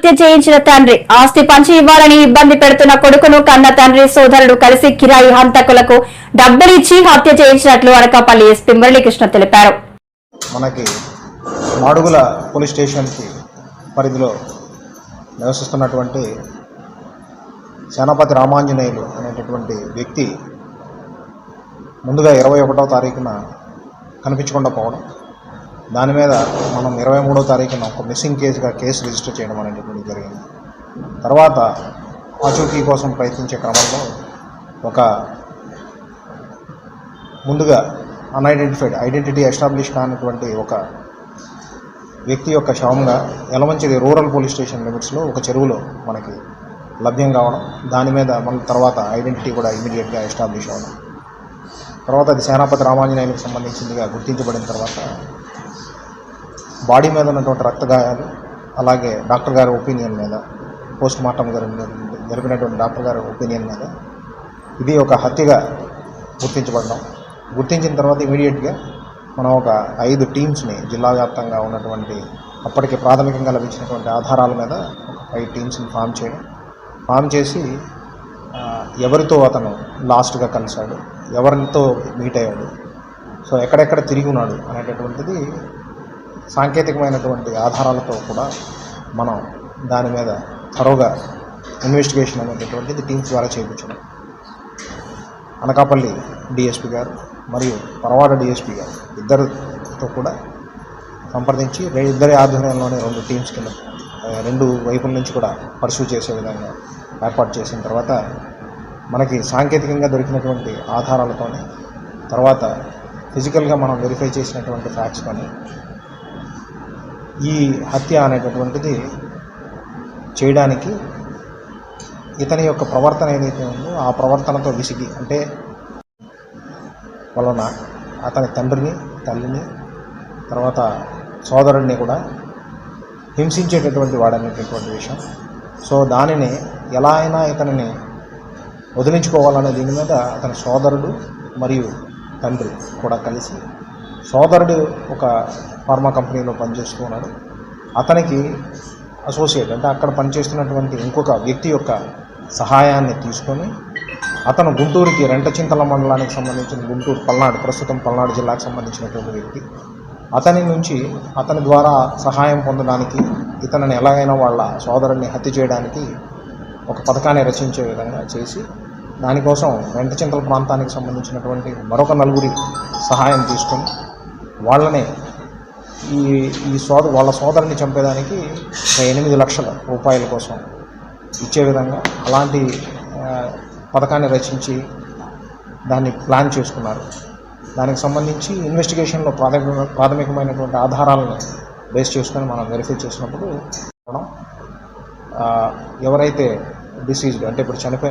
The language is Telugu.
హత్య చేయించిన తండ్రి ఆస్తి పంచి ఇవ్వాలని ఇబ్బంది పెడుతున్న కొడుకును కన్న తండ్రి సోదరుడు కలిసి కిరాయి హంతకులకు డబ్బులిచ్చి హత్య చేయించినట్లు అనకాపల్లి ఎస్పీ మురళీకృష్ణ తెలిపారు. మనకి మాడుగుల పోలీస్ స్టేషన్కి పరిధిలో నివసిస్తున్నటువంటి సేనాపతి రామాంజనేయులు అనేటటువంటి వ్యక్తి ముందుగా 21వ తారీఖున కనిపించకుండా పోవడం, దాని మీద మనం 23వ తారీఖున ఒక మిస్సింగ్ కేసు రిజిస్టర్ చేయడం అనేటువంటిది జరిగింది. తర్వాత ఆచూకీ కోసం ప్రయత్నించే క్రమంలో ఒక ముందుగా ఐడెంటిటీ ఎస్టాబ్లిష్ కానటువంటి ఒక వ్యక్తి యొక్క శవంగా యలమంచిలి రూరల్ పోలీస్ స్టేషన్ లిమిట్స్లో ఒక చెరువులో మనకి లభ్యం కావడం, దాని మీద మళ్ళీ తర్వాత ఐడెంటిటీ కూడా ఇమీడియట్గా ఎస్టాబ్లిష్ అవ్వడం, తర్వాత అది సేనాపతి రామాంజనేయులకు సంబంధించిందిగా గుర్తించబడిన తర్వాత బాడీ మీద ఉన్నటువంటి రక్తగాయాలు, అలాగే డాక్టర్ గారి ఒపీనియన్ మీద, పోస్ట్ మార్టం జరిపినటువంటి డాక్టర్ గారి ఒపీనియన్ మీద ఇది ఒక హత్యగా గుర్తించిన తర్వాత ఇమీడియట్గా మనం ఒక 5 టీమ్స్ని జిల్లా వ్యాప్తంగా ఉన్నటువంటి అప్పటికి ప్రాథమికంగా లభించినటువంటి ఆధారాల మీద ఒక 5 టీమ్స్ని ఫామ్ చేసి ఎవరితో అతను లాస్ట్గా కలిశాడు, ఎవరితో మీట్ అయ్యాడు, సో ఎక్కడెక్కడ తిరిగి ఉన్నాడు అనేటటువంటిది సాంకేతికమైనటువంటి ఆధారాలతో కూడా మనం దాని మీద త్వరగా ఇన్వెస్టిగేషన్ అనేటటువంటిది టీమ్స్ ద్వారా చేయించడం. అనకాపల్లి డిఎస్పీ గారు మరియు పరవాడ డిఎస్పీ గారు ఇద్దరితో కూడా సంప్రదించి ఇద్దరి ఆధ్వర్యంలోనే 2 టీమ్స్ కింద 2 వైపుల నుంచి కూడా పర్సూ చేసే విధంగా ఏర్పాటు చేసిన తర్వాత మనకి సాంకేతికంగా దొరికినటువంటి ఆధారాలతోనే, తర్వాత ఫిజికల్గా మనం వెరిఫై చేసినటువంటి ఫ్యాక్ట్స్తోనే ఈ హత్య అనేటటువంటిది చేయడానికి ఇతని యొక్క ప్రవర్తన ఏదైతే ఉందో ఆ ప్రవర్తనతో విసిగి, అంటే వలన అతని తండ్రిని, తల్లిని, తర్వాత సోదరుడిని కూడా హింసించేటటువంటి వాడనేటటువంటి విషయం. సో దానిని ఎలా అయినా ఇతనిని వదిలించుకోవాలనే దీని మీద అతని సోదరుడు మరియు తండ్రి కూడా కలిసి, సోదరుడు ఒక ఫార్మా కంపెనీలో పనిచేస్తూ ఉన్నాడు, అతనికి అసోసియేట్ అంటే అక్కడ పనిచేస్తున్నటువంటి ఇంకొక వ్యక్తి యొక్క సహాయాన్ని తీసుకొని అతను గుంటూరుకి రెంటచింతల మండలానికి సంబంధించిన ప్రస్తుతం పల్నాడు జిల్లాకు సంబంధించినటువంటి వ్యక్తి, అతని ద్వారా సహాయం పొందడానికి, ఇతనిని ఎలాగైనా వాళ్ళ సోదరుడిని హత్య చేయడానికి ఒక పథకాన్ని రచించే విధంగా చేసి, దానికోసం రెంటచింతల ప్రాంతానికి సంబంధించినటువంటి మరొక 4 సహాయం తీసుకొని వాళ్ళని వాళ్ళ సోదరుని చంపేదానికి 8 లక్షల రూపాయల కోసం ఇచ్చే విధంగా అలాంటి పథకాన్ని రచించి దాన్ని ప్లాన్ చేసుకున్నారు. దానికి సంబంధించి ఇన్వెస్టిగేషన్లో ప్రాథమికమైనటువంటి ఆధారాలను బేస్ చేసుకొని మనం వెరిఫై చేసినప్పుడు ఎవరైతే డిసీజ్డ్ అంటే ఇప్పుడు చనిపోయిన